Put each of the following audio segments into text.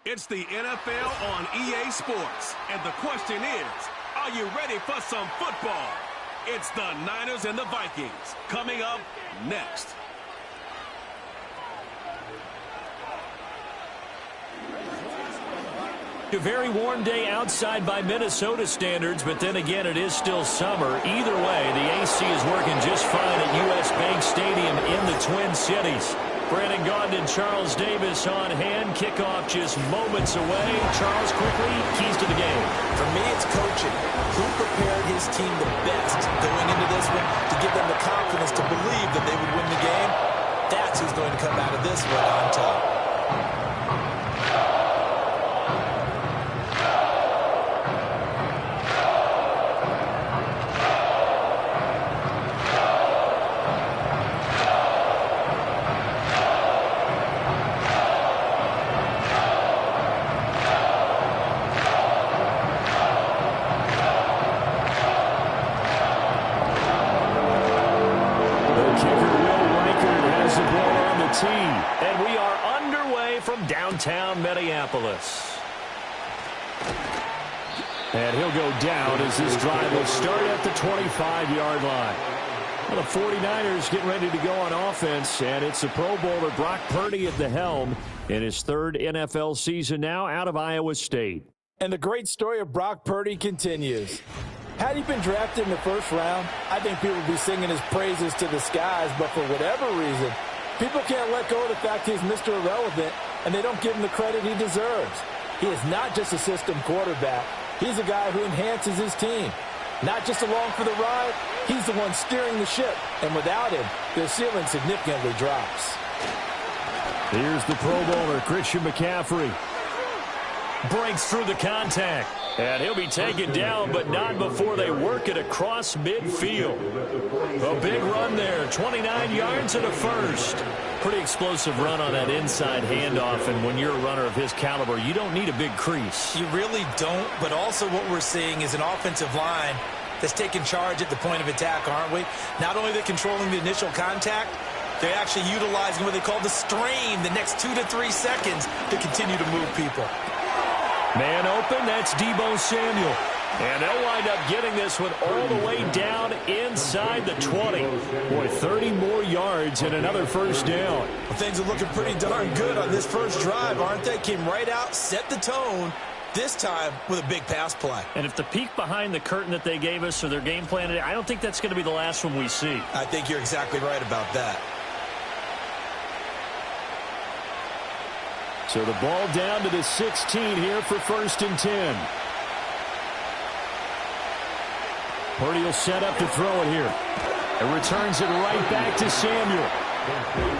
It's the NFL on EA Sports, and the question is, are you ready for some football? It's the Niners and the Vikings, coming up next. A very warm day outside by Minnesota standards, but then again, it is still summer. Either way, the AC is working just fine at U.S. Bank Stadium in the Twin Cities. Brandon Gaudin and Charles Davis on hand. Kickoff just moments away. Charles, quickly, keys to the game. For me, it's coaching. Who prepared his team the best going into this one to give them the confidence to believe that they would win the game? That's who's going to come out of this one on top. And we are underway from downtown Minneapolis. And he'll go down as this drive will start at the 25-yard line. Well, the 49ers getting ready to go on offense, and it's the Pro Bowler Brock Purdy at the helm in his third NFL season now out of Iowa State. And the great story of Brock Purdy continues. Had he been drafted in the first round, I think people would be singing his praises to the skies, but for whatever reason, people can't let go of the fact he's Mr. Irrelevant, and they don't give him the credit he deserves. He is not just a system quarterback. He's a guy who enhances his team. Not just along for the ride, he's the one steering the ship. And without him, their ceiling significantly drops. Here's the Pro Bowler, Christian McCaffrey. Breaks through the contact. And he'll be taken down, but not before they work it across midfield. A big run there, 29 yards and a first. Pretty explosive run on that inside handoff, and when you're a runner of his caliber, you don't need a big crease. You really don't, but also what we're seeing is an offensive line that's taking charge at the point of attack, aren't we? Not only are they controlling the initial contact, they're actually utilizing what they call the strain, the next 2 to 3 seconds to continue to move people. Man open, that's Deebo Samuel. And they'll wind up getting this one all the way down inside the 20. Boy, 30 more yards and another first down. Well, things are looking pretty darn good on this first drive, aren't they? Came right out, set the tone, this time with a big pass play. And if the peek behind the curtain that they gave us or their game plan, I don't think that's going to be the last one we see. I think you're exactly right about that. So the ball down to the 16 here for 1st and 10. Purdy will set up to throw it here. And returns it right back to Samuel.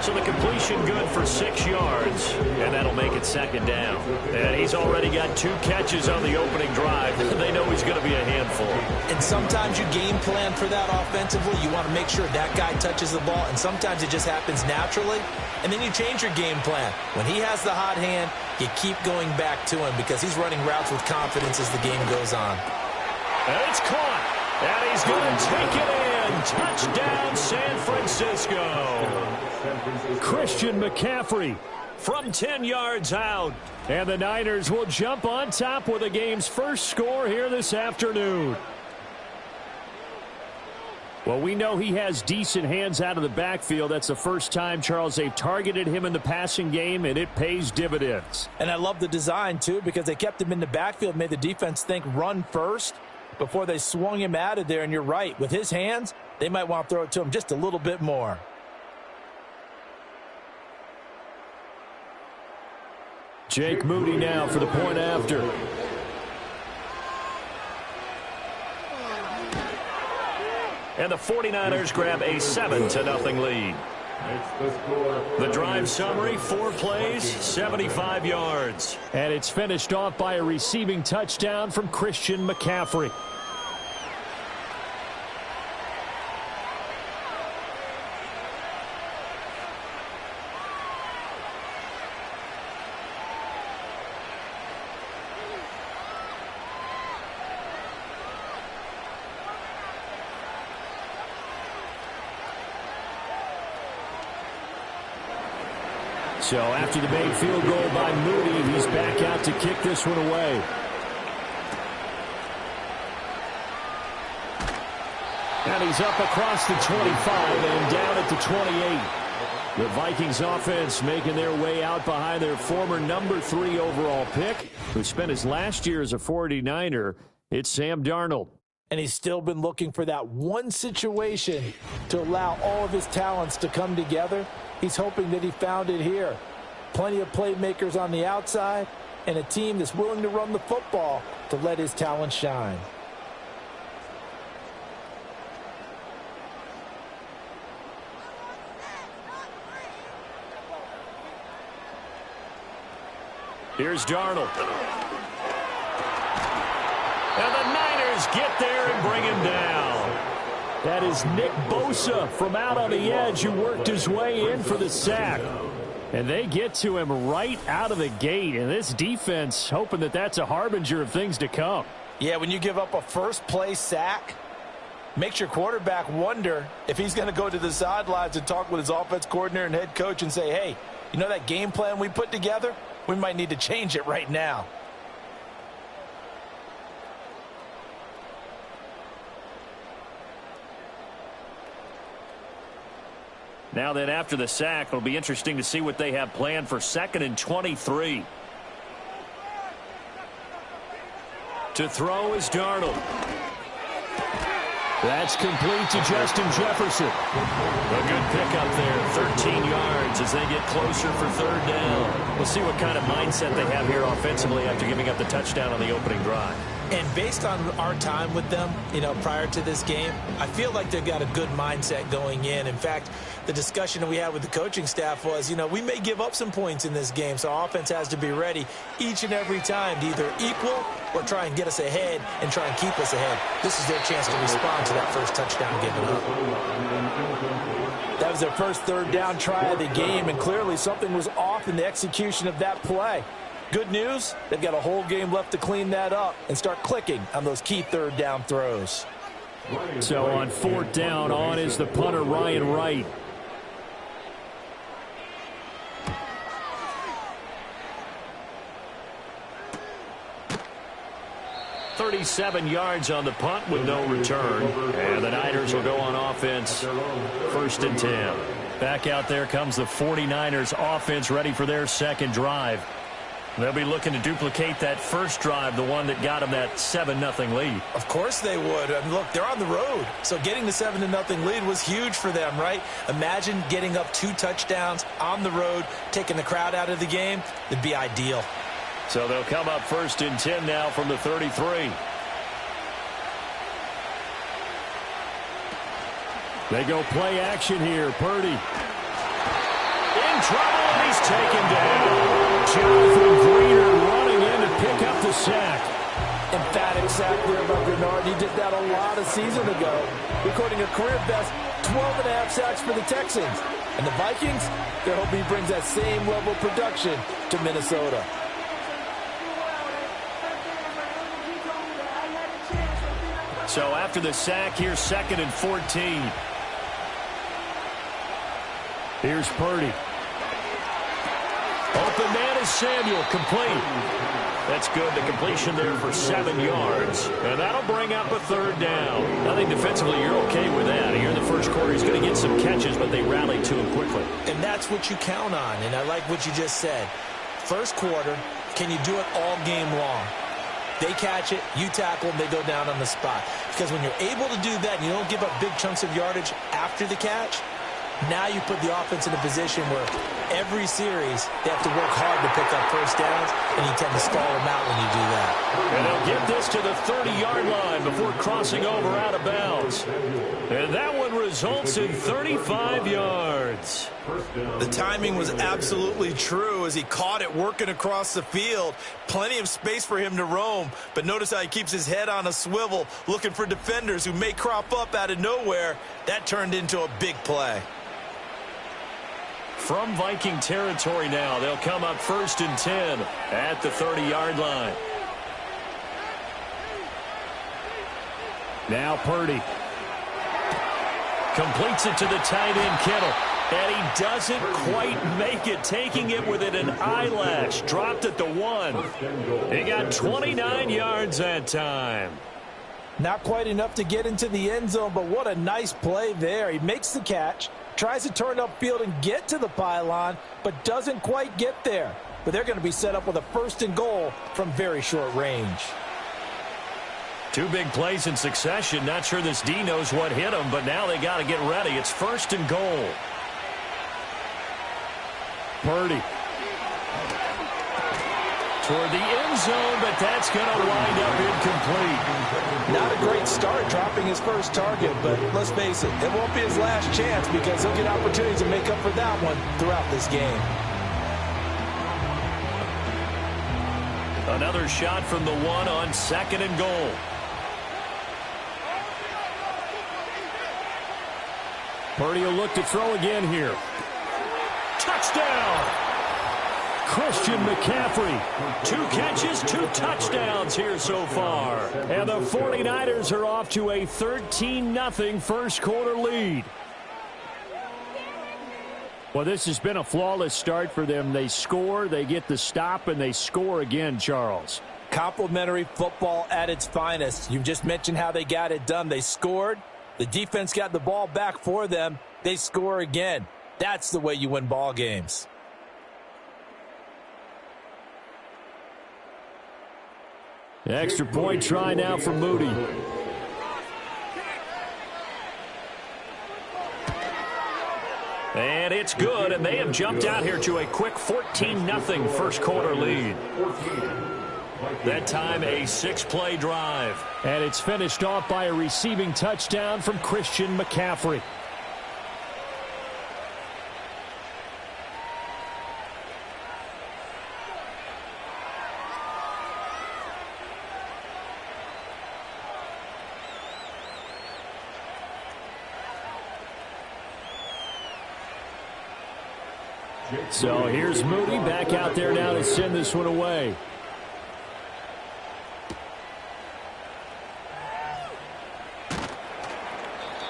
So the completion good for 6 yards. And that'll make it 2nd down. And he's already got 2 catches on the opening drive. They know he's going to be a handful. And sometimes you game plan for that offensively. You want to make sure that guy touches the ball. And sometimes it just happens naturally. And then you change your game plan. When he has the hot hand, you keep going back to him because he's running routes with confidence as the game goes on. And it's caught. And he's going to take it in. Touchdown, San Francisco. Christian McCaffrey from 10 yards out. And the Niners will jump on top with the game's first score here this afternoon. Well, we know he has decent hands out of the backfield. That's the first time, Charles, they've targeted him in the passing game, and it pays dividends. And I love the design, too, because they kept him in the backfield, made the defense think run first before they swung him out of there. And you're right, with his hands, they might want to throw it to him just a little bit more. Jake Moody now for the point after. And the 49ers grab a 7-0 lead. The drive summary, 4 plays, 75 yards. And it's finished off by a receiving touchdown from Christian McCaffrey. So after the made field goal by Moody, he's back out to kick this one away. And he's up across the 25 and down at the 28. The Vikings offense making their way out behind their former number 3 overall pick, who spent his last year as a 49er. It's Sam Darnold. And he's still been looking for that one situation to allow all of his talents to come together. He's hoping that he found it here. Plenty of playmakers on the outside and a team that's willing to run the football to let his talent shine. Here's Darnold. And the Niners get there and bring him down. That is Nick Bosa from out on the edge who worked his way in for the sack. And they get to him right out of the gate. And this defense hoping that that's a harbinger of things to come. Yeah, when you give up a first-play sack, makes your quarterback wonder if he's going to go to the sidelines and talk with his offense coordinator and head coach and say, hey, you know that game plan we put together? We might need to change it right now. Now then, after the sack, it'll be interesting to see what they have planned for 2nd and 23. To throw is Darnold. That's complete to Justin Jefferson. A good pickup there, 13 yards as they get closer for 3rd down. We'll see what kind of mindset they have here offensively after giving up the touchdown on the opening drive. And based on our time with them, prior to this game, I feel like they've got a good mindset going in. In fact, the discussion that we had with the coaching staff was, we may give up some points in this game, so our offense has to be ready each and every time to either equal or try and get us ahead and try and keep us ahead. This is their chance to respond to that first touchdown given up. That was their first 3rd down try of the game, and clearly something was off in the execution of that play. Good news, they've got a whole game left to clean that up and start clicking on those key 3rd down throws. So on 4th down, on is the punter, Ryan Wright. .37 yards on the punt with no return. And the Niners will go on offense, 1st and 10. Back out there comes the 49ers offense ready for their 2nd drive. They'll be looking to duplicate that first drive, the one that got them that 7-0 lead. Of course they would. I mean, look, they're on the road. So getting the 7-0 lead was huge for them, right? Imagine getting up 2 touchdowns on the road, taking the crowd out of the game. It'd be ideal. So they'll come up 1st and 10 now from the 33. They go play action here. Purdy. In trouble, and he's taken down. Jonathan Greener running in to pick up the sack. Emphatic sack there by Bernard. He did that a lot of season ago, recording a career best 12.5 sacks for the Texans. And the Vikings, they're hoping he brings that same level of production to Minnesota. So after the sack, here's 2nd and 14. Here's Purdy. Open man is Samuel, complete. That's good. The completion there for 7 yards. And that'll bring up a 3rd down. I think defensively you're okay with that. Here in the first quarter, he's going to get some catches, but they rallied to him quickly. And that's what you count on. And I like what you just said. First quarter, can you do it all game long? They catch it, you tackle them, they go down on the spot. Because when you're able to do that and you don't give up big chunks of yardage after the catch, now you put the offense in a position where every series they have to work hard to pick up first downs, and you tend to stall them out when you do that. And they'll get this to the 30-yard line before crossing over out of bounds. And that one results in 35 yards. The timing was absolutely true as he caught it working across the field. Plenty of space for him to roam, but notice how he keeps his head on a swivel looking for defenders who may crop up out of nowhere. That turned into a big play. From Viking territory now, they'll come up 1st and 10 at the 30-yard line. Now Purdy completes it to the tight end, Kittle. And he doesn't quite make it, taking it within an eyelash. Dropped at the 1. He got 29 yards that time. Not quite enough to get into the end zone, but what a nice play there. He makes the catch, tries to turn upfield and get to the pylon, but doesn't quite get there. But they're going to be set up with a 1st and goal from very short range. 2 big plays in succession. Not sure this D knows what hit him, but now they got to get ready. It's 1st and goal. Purdy toward the end zone, but that's going to wind up incomplete. Not a great start dropping his first target, but let's face it, it won't be his last chance because he'll get opportunities to make up for that one throughout this game. Another shot from the 1 on 2nd and goal. Purdy will look to throw again here. Touchdown! Christian McCaffrey. 2 catches, 2 touchdowns here so far. And the 49ers are off to a 13-0 first quarter lead. Well, this has been a flawless start for them. They score, they get the stop, and they score again, Charles. Complimentary football at its finest. You just mentioned how they got it done. They scored. The defense got the ball back for them. They score again. That's the way you win ball games. Extra point try now for Moody. And it's good, and they have jumped out here to a quick 14-0 first quarter lead. That time a 6-play drive. And it's finished off by a receiving touchdown from Christian McCaffrey. So here's Moody back out there now to send this one away.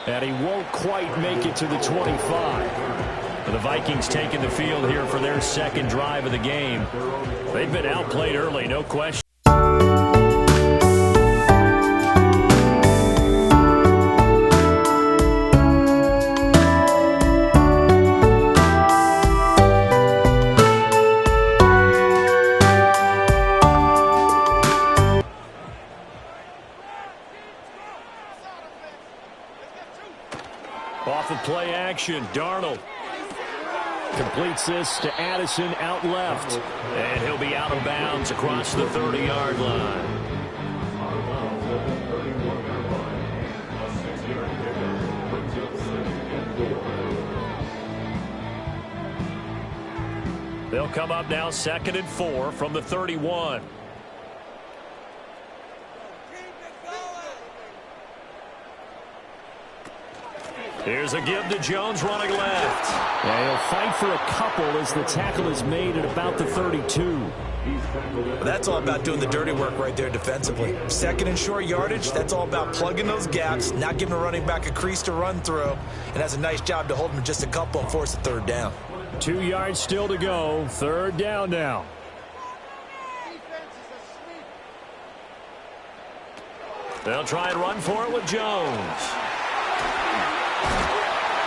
And he won't quite make it to the 25. The Vikings taking the field here for their 2nd drive of the game. They've been outplayed early, no question. Off of play action, Darnold completes this to Addison out left. And he'll be out of bounds across the 30-yard line. They'll come up now 2nd and 4 from the 31. Here's a give to Jones running left. Yeah, he'll fight for a couple as the tackle is made at about the 32. Well, that's all about doing the dirty work right there defensively. 2nd and short yardage, that's all about plugging those gaps, not giving a running back a crease to run through, and has a nice job to hold him just a couple and force a 3rd down. 2 yards still to go. 3rd down now. They'll try and run for it with Jones.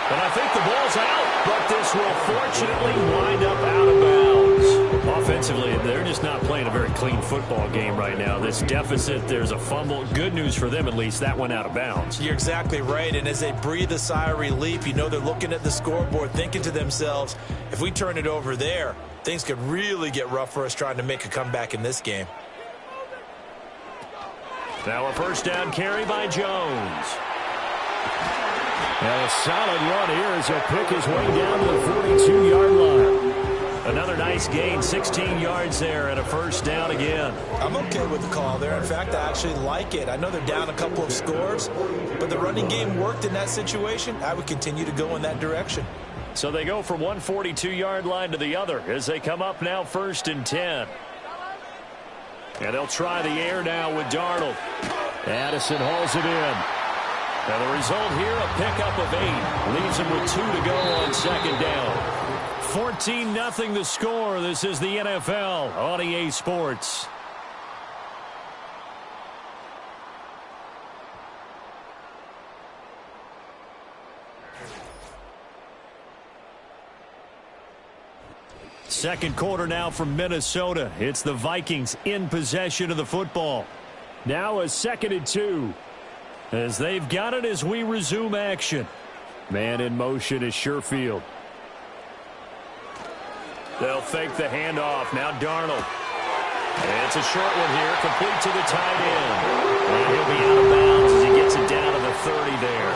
And I think the ball's out, but this will fortunately wind up out of bounds. Offensively, they're just not playing a very clean football game right now. This deficit, there's a fumble. Good news for them, at least. That went out of bounds. You're exactly right, and as they breathe a sigh of relief, you know they're looking at the scoreboard, thinking to themselves, if we turn it over there, things could really get rough for us trying to make a comeback in this game. Now a 1st down carry by Jones. And a solid run here as he'll pick his way down to the 42-yard line. Another nice gain, 16 yards there, and a 1st down again. I'm okay with the call there. In fact, I actually like it. I know they're down a couple of scores, but the running game worked in that situation. I would continue to go in that direction. So they go from one 42-yard line to the other as they come up now 1st and 10. And they'll try the air now with Darnold. Addison hauls it in. And the result here, a pickup of 8. Leaves him with 2 to go on second down. 14-0 the score. This is the NFL on EA Sports. Second quarter now from Minnesota. It's the Vikings in possession of the football. Now a 2nd and 2. As they've got it as we resume action. Man in motion is Sherfield. They'll fake the handoff. Now Darnold. And it's a short one here, complete to the tight end. And he'll be out of bounds as he gets it down to the 30 there.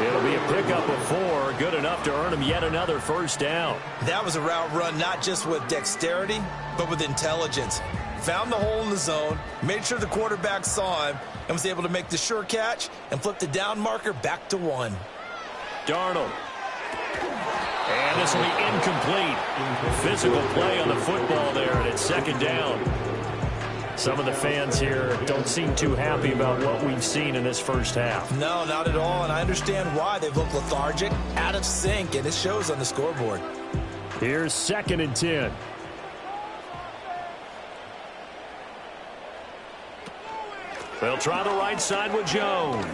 It'll be a pickup of 4, good enough to earn him yet another first down. That was a route run not just with dexterity, but with intelligence. Found the hole in the zone, made sure the quarterback saw him, and was able to make the sure catch and flip the down marker back to 1. Darnold. And this will be incomplete. Physical play on the football there, and it's 2nd down. Some of the fans here don't seem too happy about what we've seen in this first half. No, not at all, and I understand why. They've looked lethargic, out of sync, and it shows on the scoreboard. Here's 2nd and 10. They'll try the right side with Jones.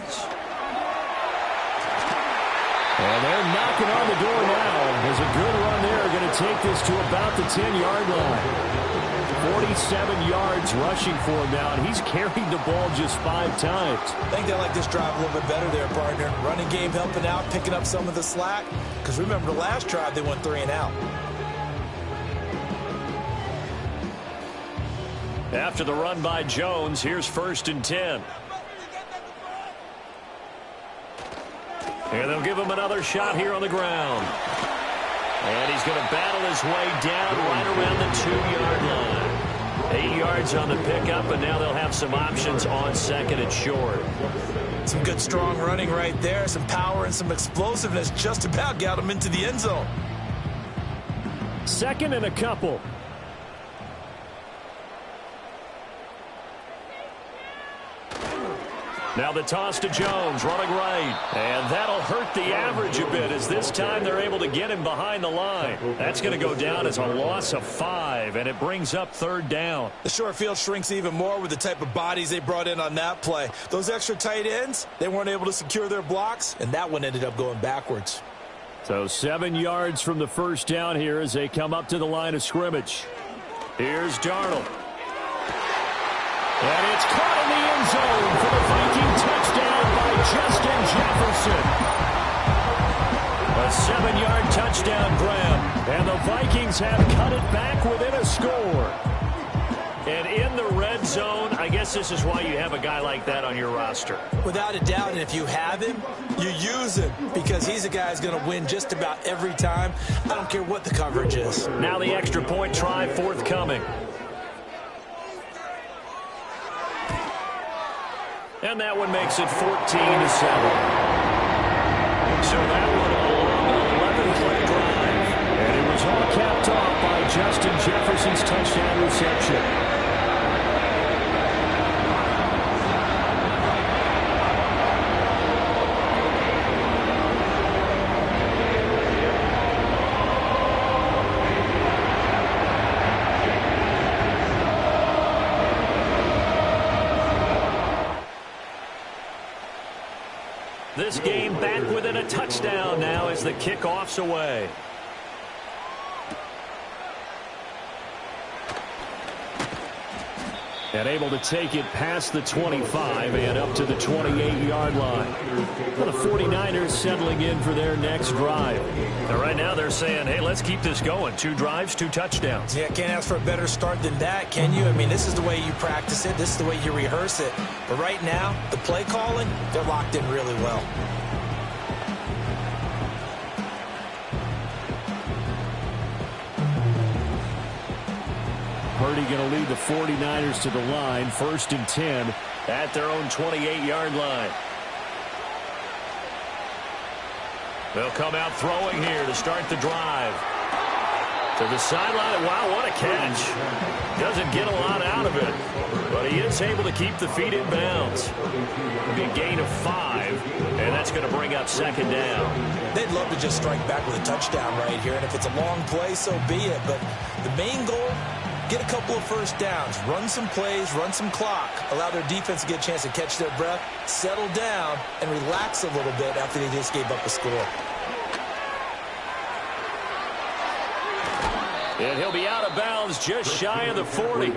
And they're knocking on the door now. There's a good run there. Going to take this to about the 10-yard line. 47 yards rushing for him now, and he's carried the ball just 5 times. I think they like this drive a little bit better there, partner. Running game helping out, picking up some of the slack. Because remember, the last drive, they went 3 and out. After the run by Jones, here's 1st and 10. And they'll give him another shot here on the ground. And he's going to battle his way down right around the 2-yard line. 8 yards on the pickup, and now they'll have some options on 2nd and short. Some good, strong running right there. Some power and some explosiveness just about got him into the end zone. 2nd and a couple. Now the toss to Jones, running right. And that'll hurt the average a bit, as this time they're able to get him behind the line. That's going to go down as a loss of 5, and it brings up 3rd down. The short field shrinks even more with the type of bodies they brought in on that play. Those extra tight ends, they weren't able to secure their blocks, and that one ended up going backwards. So 7 yards from the first down here as they come up to the line of scrimmage. Here's Darnold. And it's caught in the end zone for the Viking touchdown by Justin Jefferson. A 7-yard touchdown grab. And the Vikings have cut it back within a score. And in the red zone, I guess this is why you have a guy like that on your roster. Without a doubt, and if you have him, you use him, because he's a guy who's going to win just about every time. I don't care what the coverage is. Now the extra point try forthcoming. And that one makes it 14-7. So that one a long 11-play drive. And it was all capped off by Justin Jefferson's touchdown reception. This game back within a touchdown now as the kickoff's away. And able to take it past the 25 and up to the 28-yard line. The 49ers settling in for their next drive. And right now they're saying, hey, let's keep this going. 2 drives, 2 touchdowns. Yeah, can't ask for a better start than that, can you? I mean, this is the way you practice it. This is the way you rehearse it. But right now, the play calling, they're locked in really well. Purdy going to lead the 49ers to the line. 1st and 10 at their own 28-yard line. They'll come out throwing here to start the drive. To the sideline. Wow, what a catch. Doesn't didn't get a lot out of it, but he is able to keep the feet in bounds. It'll be a gain of 5, and that's going to bring up second down. They'd love to just strike back with a touchdown right here, and if it's a long play, so be it. But the main goal, get a couple of first downs, run some plays, run some clock, allow their defense to get a chance to catch their breath, settle down, and relax a little bit after they just gave up a score. And he'll be out of bounds just shy of the 40.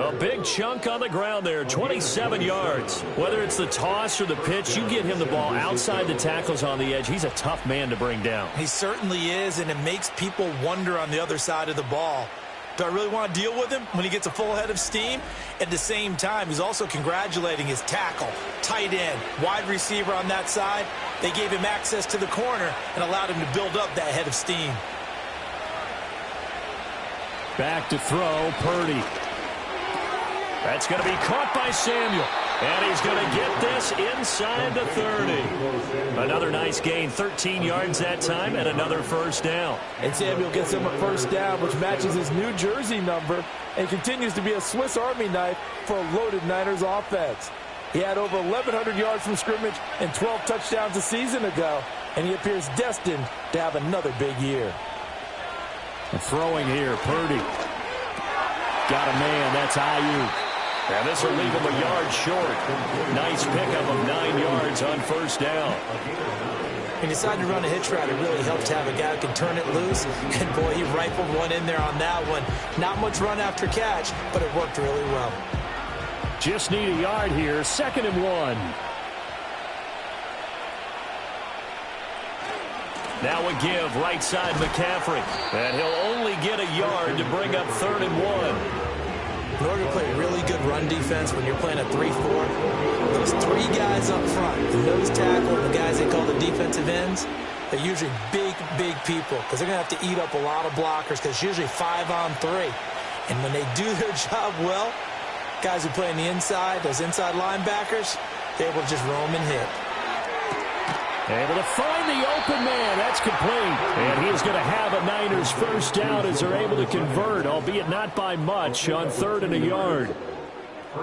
A big chunk on the ground there, 27 yards. Whether it's the toss or the pitch, you get him the ball outside the tackles on the edge. He's a tough man to bring down. He certainly is, and it makes people wonder on the other side of the ball. Do I really want to deal with him when he gets a full head of steam? At the same time, he's also congratulating his tackle, tight end, wide receiver on that side. They gave him access to the corner and allowed him to build up that head of steam. Back to throw, Purdy. That's going to be caught by Samuel. And he's going to get this inside the 30. Another nice gain, 13 yards that time, and another first down. And Samuel gets him a first down, which matches his New Jersey number and continues to be a Swiss Army knife for a loaded Niners offense. He had over 1,100 yards from scrimmage and 12 touchdowns a season ago, and he appears destined to have another big year. Throwing here, Purdy. Got a man, that's Ayuk. And this will leave him a yard short. Nice pickup of 9 yards on first down. He decided to run a hitch route. It really helps to have a guy who can turn it loose. And, boy, he rifled one in there on that one. Not much run after catch, but it worked really well. Just need a yard here, 2nd and 1. Now a give, right side McCaffrey. And he'll only get a yard to bring up 3rd and 1. In order to play really good run defense when you're playing a 3-4, those 3 guys up front, the nose tackle and the guys they call the defensive ends, they're usually big, big people because they're going to have to eat up a lot of blockers because it's usually 5 on 3. And when they do their job well, guys who play on the inside, those inside linebackers, they're able to just roam and hit. Able to find the open man. That's complete. And he's going to have a Niners first down as they're able to convert, albeit not by much, on 3rd and a yard.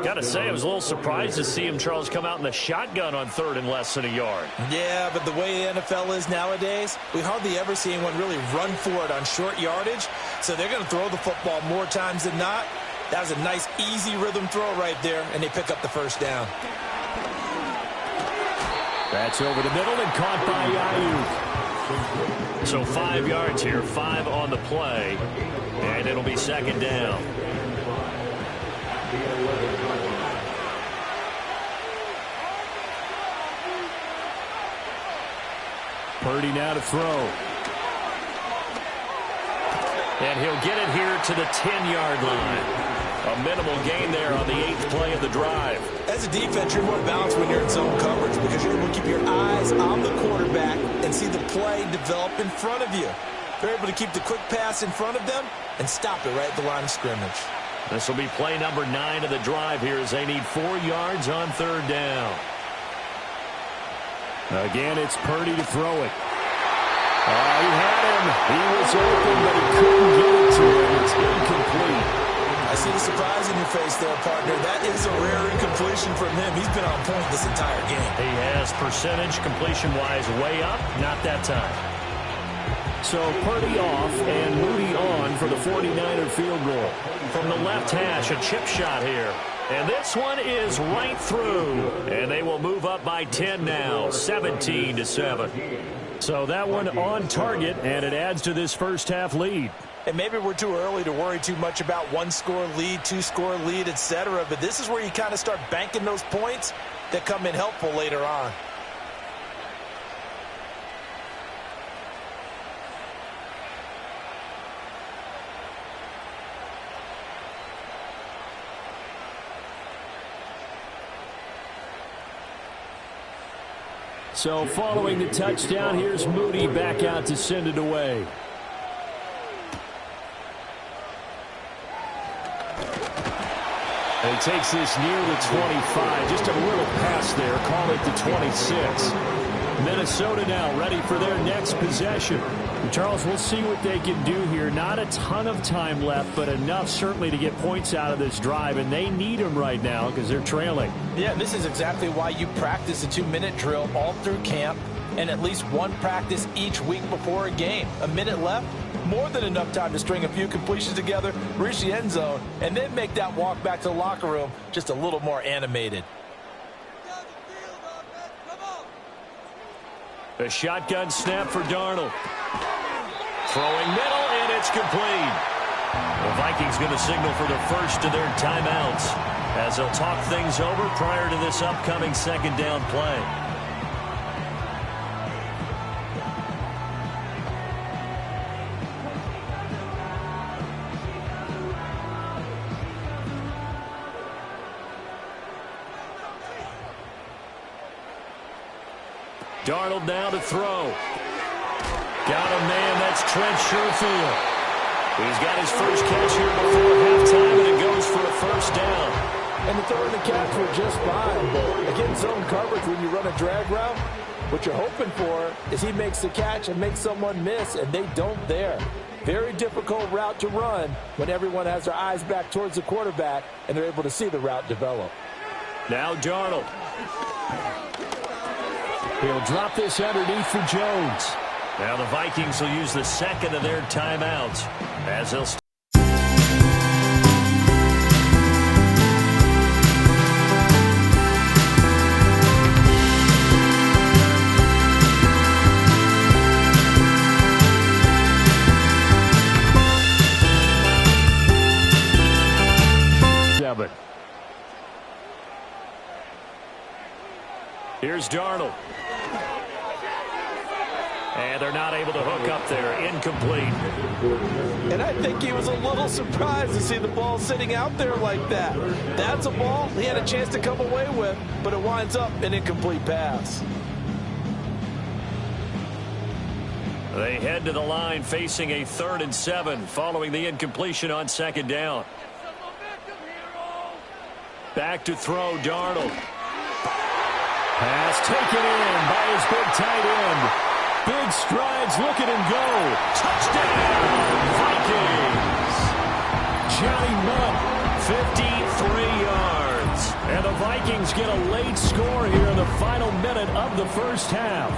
Got to say, I was a little surprised to see him, Charles, come out in the shotgun on 3rd and less than a yard. Yeah, but the way the NFL is nowadays, we hardly ever see anyone really run for it on short yardage. So they're going to throw the football more times than not. That was a nice, easy rhythm throw right there, and they pick up the first down. That's over the middle and caught by Ayuk. So 5 yards here, 5 on the play, and it'll be 2nd down. Purdy now to throw. And he'll get it here to the 10-yard line. A minimal gain there on the 8th play of the drive. As a defense, you're more balanced when you're in zone coverage because you're able to keep your eyes on the quarterback and see the play develop in front of you. They're able to keep the quick pass in front of them and stop it right at the line of scrimmage. This will be play number 9 of the drive here as they need 4 yards on 3rd down. Again, it's Purdy to throw it. He had him. He was open, but he couldn't get it to him. It's incomplete. I see the surprise in your face there, partner. That is a rare incompletion from him. He's been on point this entire game. He has percentage completion-wise way up, not that time. So Purdy off and Moody on for the 49er field goal. From the left hash, a chip shot here. And this one is right through. And they will move up by 10 now, 17-7. So that one on target, and it adds to this first half lead. And maybe we're too early to worry too much about 1-score lead, 2-score lead, etc. But this is where you kind of start banking those points that come in helpful later on. So following the touchdown, here's Moody back out to send it away. And he takes this near the 25. Just a little pass there. Call it the 26. Minnesota now ready for their next possession. Charles, we'll see what they can do here. Not a ton of time left, but enough certainly to get points out of this drive, and they need them right now because they're trailing. Yeah, this is exactly why you practice a 2-minute drill all through camp and at least one practice each week before a game. A minute left, more than enough time to string a few completions together, reach the end zone, and then make that walk back to the locker room just a little more animated. A shotgun snap for Darnold. Throwing middle, and it's complete. The Vikings going to signal for the first of their timeouts as they'll talk things over prior to this upcoming second down play. Darnold now to throw. Got a man, that's Trent Sherfield. He's got his first catch here before halftime, and it goes for a first down. And the throw and the catch were just fine, but against zone coverage when you run a drag route, what you're hoping for is he makes the catch and makes someone miss, and they don't there. Very difficult route to run when everyone has their eyes back towards the quarterback and they're able to see the route develop. Now Darnold. He'll drop this underneath for Jones. Now the Vikings will use the second of their timeouts as they'll Here's Darnold. And they're not able to hook up there. Incomplete. And I think he was a little surprised to see the ball sitting out there like that. That's a ball he had a chance to come away with, but it winds up an incomplete pass. They head to the line facing a 3rd and 7 following the incompletion on second down. Back to throw, Darnold. Pass taken in by his big tight end. Big strides, look at him go. Touchdown, Vikings. Johnny Mutt, 53 yards. and the Vikings get a late score here in the final minute of the first half.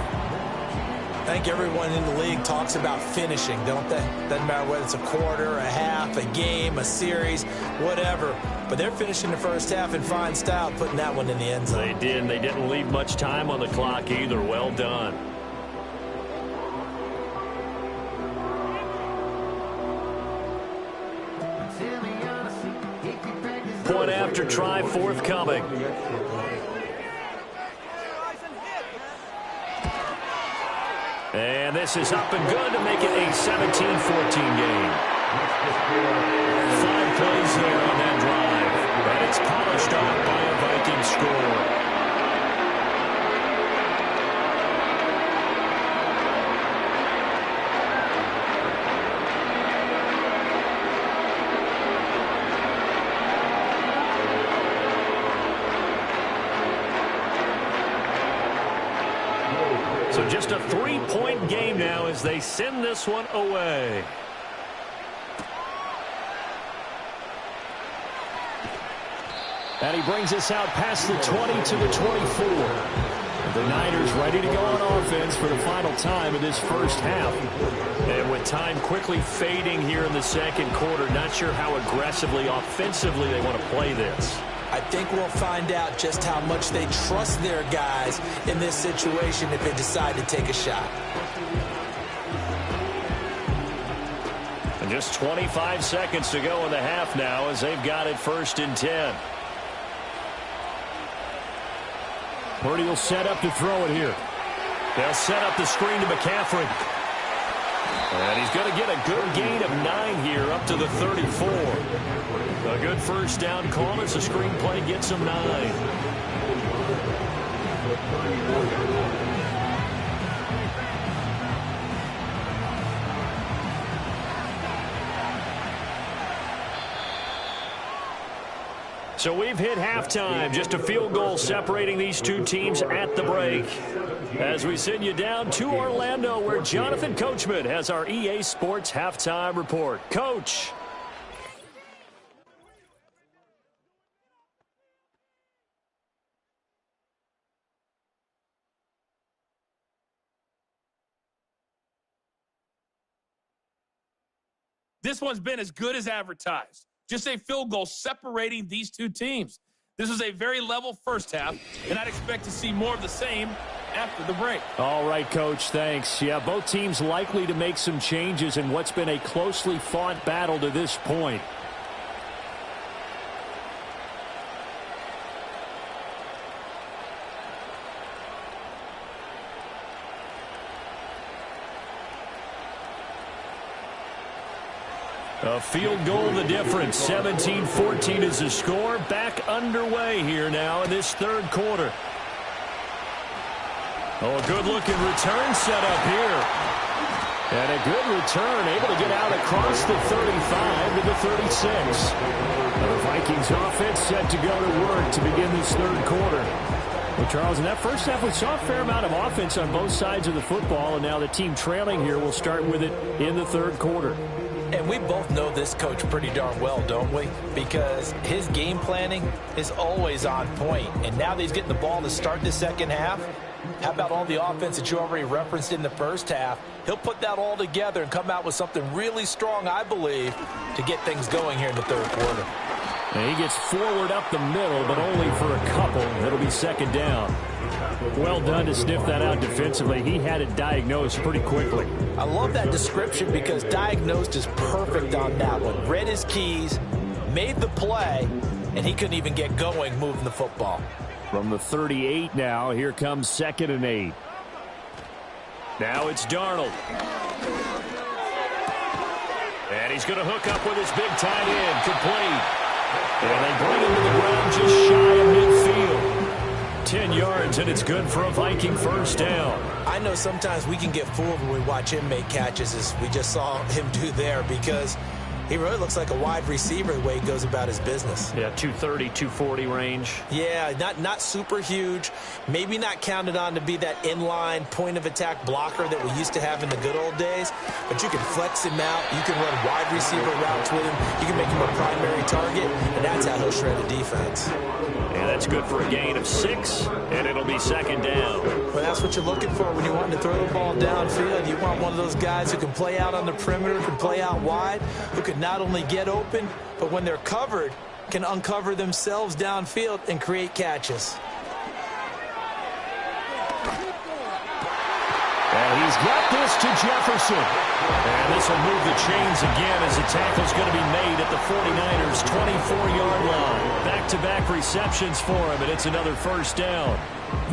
I think everyone in the league talks about finishing, don't they? Doesn't matter whether it's a quarter, a half, a game, a series, whatever. But they're finishing the first half in fine style, putting that one in the end zone. They did, and they didn't leave much time on the clock either. Well done. Point after try forthcoming. And this is up and good to make it a 17-14 game. 5 plays there on that drive. And it's polished off by a Viking score. So just a 3-point game now as they send this one away. And he brings us out past the 20 to the 24. The Niners ready to go on offense for the final time of this first half. And with time quickly fading here in the second quarter, not sure how aggressively, offensively they want to play this. I think we'll find out just how much they trust their guys in this situation if they decide to take a shot. And just 25 seconds to go in the half now as they've got it 1st and 10. Purdy will set up to throw it here. They'll set up the screen to McCaffrey. And he's going to get a good gain of 9 here up to the 34. A good first down call as the screen play gets him 9. So we've hit halftime. Just a field goal separating these two teams at the break. As we send you down to Orlando, where Jonathan Coachman has our EA Sports halftime report. Coach. This one's been as good as advertised. Just a field goal separating these two teams. This was a very level first half, and I'd expect to see more of the same after the break. All right, Coach, thanks. Yeah, both teams likely to make some changes in what's been a closely fought battle to this point. A field goal the difference. 17-14 is the score. Back underway here now in this third quarter. Oh, a good-looking return set up here. And a good return, able to get out across the 35 to the 36. Now the Vikings offense set to go to work to begin this third quarter. Well, Charles, in that first half, we saw a fair amount of offense on both sides of the football, and now the team trailing here will start with it in the third quarter. And we both know this coach pretty darn well, don't we? Because his game planning is always on point. And now that he's getting the ball to start the second half, how about all the offense that you already referenced in the first half? He'll put that all together and come out with something really strong, I believe, to get things going here in the third quarter. And he gets forward up the middle, but only for a couple. It'll be second down. Well done to sniff that out defensively. He had it diagnosed pretty quickly. I love that description because diagnosed is perfect on that one. Read his keys, made the play, and he couldn't even get going moving the football. From the 38 now, here comes 2nd and 8. Now it's Darnold. And he's going to hook up with his big tight end, complete. And they bring him to the ground just shy of midfield. 10 yards, and it's good for a Viking first down. I know sometimes we can get fooled when we watch him make catches, as we just saw him do there, because he really looks like a wide receiver the way he goes about his business. Yeah, 230, 240 range. Yeah, not super huge. Maybe not counted on to be that inline point-of-attack blocker that we used to have in the good old days. But you can flex him out. You can run wide receiver routes with him. You can make him a primary target, and that's how he'll shred a defense. And that's good for a gain of 6, and it'll be second down. Well, that's what you're looking for when you want to throw the ball downfield. You want one of those guys who can play out on the perimeter, can play out wide, who can not only get open, but when they're covered, can uncover themselves downfield and create catches. And he's got this to Jefferson. And this will move the chains again as the tackle's going to be made at the 49ers' 24-yard line. Back-to-back receptions for him, and it's another first down.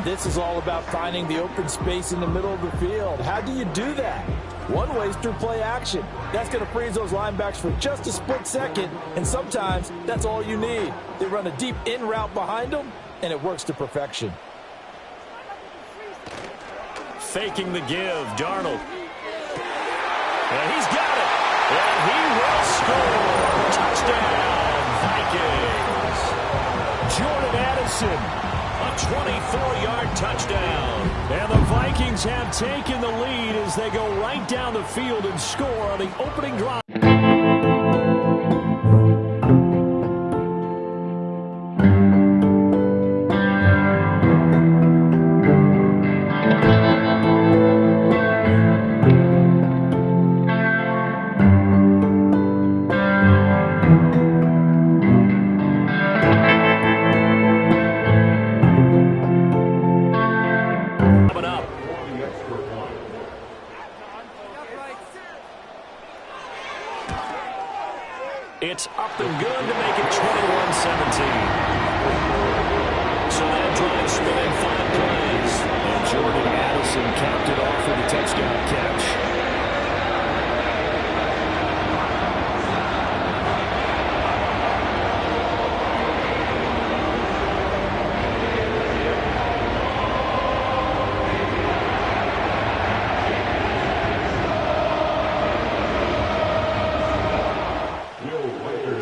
This is all about finding the open space in the middle of the field. How do you do that? One way is through play action. That's going to freeze those linebacks for just a split second, and sometimes that's all you need. They run a deep in route behind them, and it works to perfection. Faking the give, Darnold. And he's got it. And he will score. Touchdown, Vikings. Jordan Addison, a 24-yard touchdown. And the Vikings have taken the lead as they go right down the field and score on the opening drive. It's up and good to make it 21-17. So that drive spanning 5 plays. And Jordan Addison capped it off with a touchdown catch.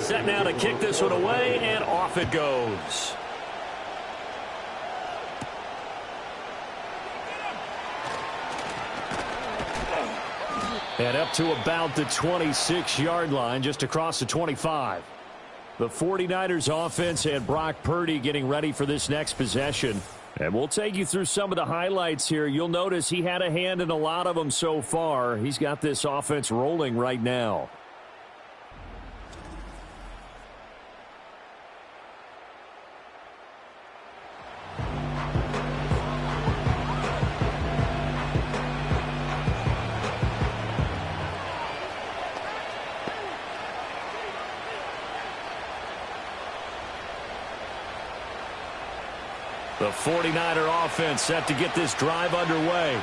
Set now to kick this one away and off off it goes. And up to about the 26-yard line, just across the 25. The 49ers offense and Brock Purdy getting ready for this next possession. And we'll take you through some of the highlights here. You'll notice he had a hand in a lot of them so far. He's got this offense rolling right now. The 49er offense set to get this drive underway.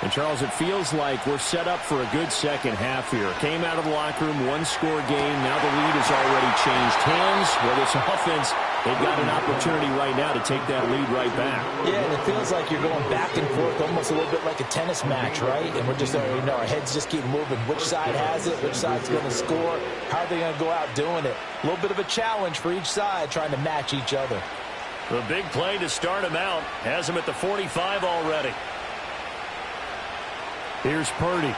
And, Charles, it feels like we're set up for a good second half here. Came out of the locker room, one-score game. Now the lead has already changed hands. Well, this offense, they've got an opportunity right now to take that lead right back. Yeah, and it feels like you're going back and forth almost a little bit like a tennis match, right? And we're just, our heads just keep moving. Which side has it? Which side's going to score? How are they going to go out doing it? A little bit of a challenge for each side trying to match each other. The big play to start him out has him at the 45 already. Here's Purdy.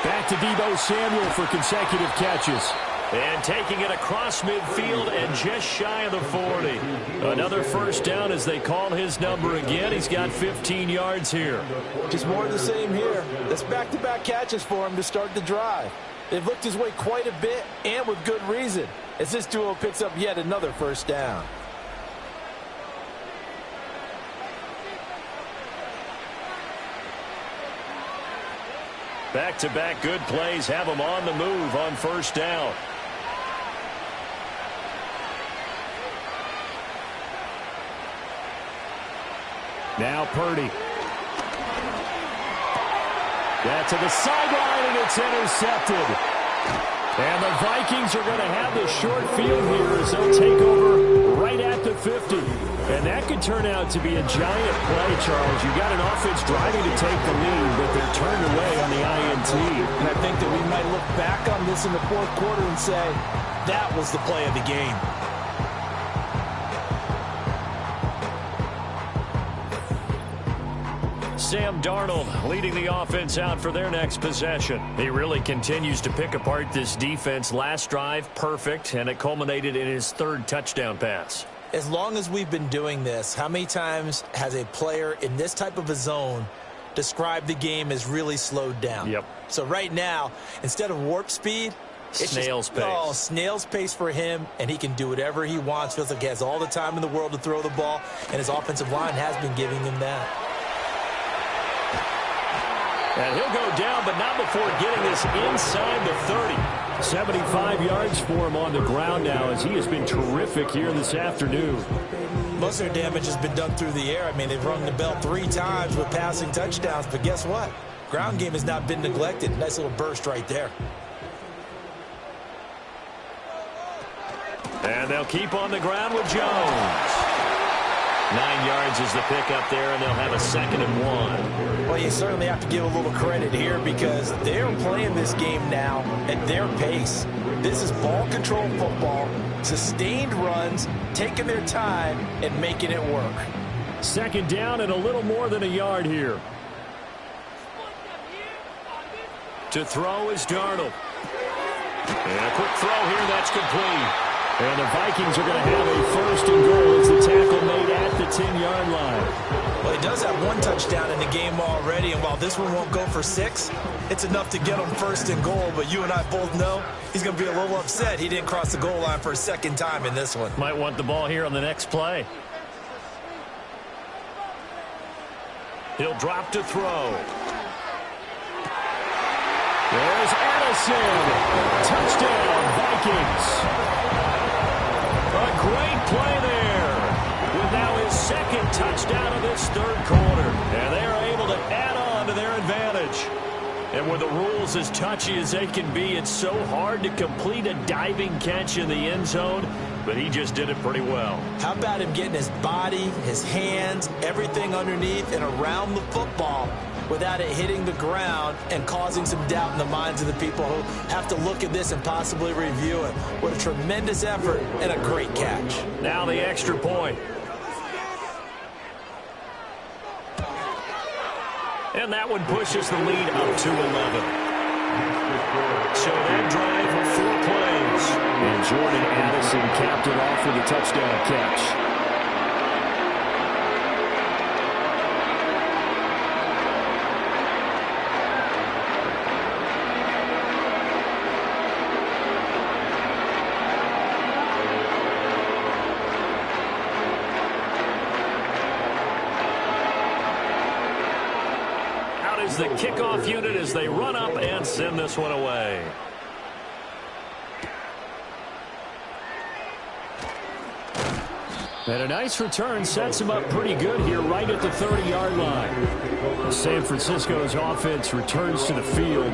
Back to Deebo Samuel for consecutive catches. And taking it across midfield and just shy of the 40. Another first down as they call his number again. He's got 15 yards here. Just more of the same here. That's back-to-back catches for him to start the drive. They've looked his way quite a bit, and with good reason, as this duo picks up yet another first down. Back-to-back good plays have him on the move on first down. Now Purdy. That's to the sideline, and it's intercepted. And the Vikings are going to have the short field here as they'll take over right at the 50. And that could turn out to be a giant play, Charles. You've got an offense driving to take the lead, but they're turned away on the INT. And I think that we might look back on this in the fourth quarter and say, that was the play of the game. Sam Darnold leading the offense out for their next possession. He really continues to pick apart this defense. Last drive, perfect, and it culminated in his third touchdown pass. As long as we've been doing this, how many times has a player in this type of a zone described the game as really slowed down? Yep. So right now, instead of warp speed, it's snail's pace. Oh, snail's pace for him, and he can do whatever he wants. Feels like he has all the time in the world to throw the ball, and his offensive line has been giving him that. And he'll go down, but not before getting this inside the 30. 75 yards for him on the ground now as he has been terrific here this afternoon. Most of their damage has been done through the air. I mean, they've rung the bell 3 times with passing touchdowns, but guess what? Ground game has not been neglected. Nice little burst right there. And they'll keep on the ground with Jones. 9 yards is the pickup there, and they'll have a 2nd and 1. Well, you certainly have to give a little credit here because they're playing this game now at their pace. This is ball control football, sustained runs, taking their time and making it work. 2nd down and a little more than a yard here. To throw is Darnold. And a quick throw here, that's complete. And the Vikings are going to have a 1st and goal as the tackle made at the 10-yard line. Well, he does have 1 touchdown in the game already, and while this one won't go for 6, it's enough to get him 1st and goal. But you and I both know he's going to be a little upset he didn't cross the goal line for a 2nd time in this one. Might want the ball here on the next play. He'll drop to throw. There's Addison. Touchdown, Vikings. A great play there. With now his 2nd touchdown of this 3rd quarter. And they are able to add on to their advantage. And with the rules as touchy as they can be, it's so hard to complete a diving catch in the end zone. But he just did it pretty well. How about him getting his body, his hands, everything underneath and around the football without it hitting the ground and causing some doubt in the minds of the people who have to look at this and possibly review it. What a tremendous effort and a great catch. Now the extra point. And that one pushes the lead up to 11. So that drive, 4 plays. And Jordan Addison capped it off with a touchdown catch. The kickoff unit as they run up and send this one away. And a nice return sets him up pretty good here right at the 30-yard line. San Francisco's offense returns to the field,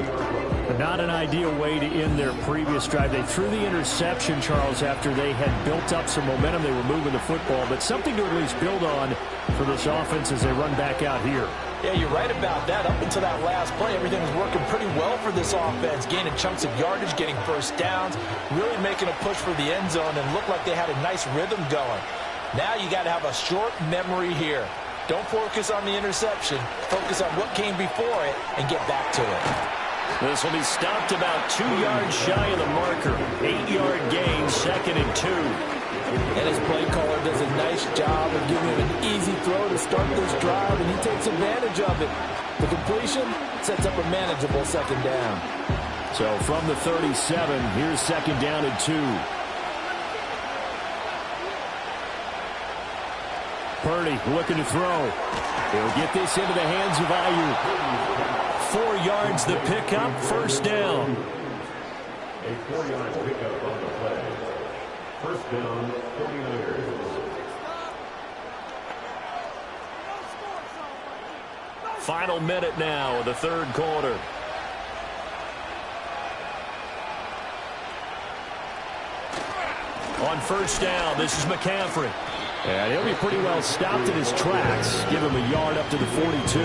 but not an ideal way to end their previous drive. They threw the interception, Charles, after they had built up some momentum. They were moving the football, but something to at least build on for this offense as they run back out here. Yeah, you're right about that. Up until that last play, everything was working pretty well for this offense, gaining chunks of yardage, getting first downs, really making a push for the end zone, and looked like they had a nice rhythm going. Now you got to have a short memory here. Don't focus on the interception. Focus on what came before it and get back to it. This will be stopped about 2 yards shy of the marker. 8-yard gain, 2nd and 2. And his play caller does a nice job of giving him an easy throw to start this drive, and he takes advantage of it. The completion sets up a manageable 2nd down. So from the 37, here's 2nd down and 2. Purdy looking to throw. He'll get this into the hands of Ayuk. 4 yards the pickup, 1st down. A 4-yard pickup on the play. 1st down, 49ers. Final minute now of the 3rd quarter. On 1st down, this is McCaffrey. And he'll be pretty well stopped in his tracks. Give him a yard up to the 42.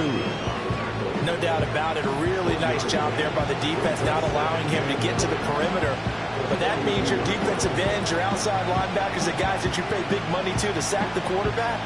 No doubt about it. A really nice job there by the defense, not allowing him to get to the perimeter. But that means your defensive ends, your outside linebackers, the guys that you pay big money to sack the quarterback,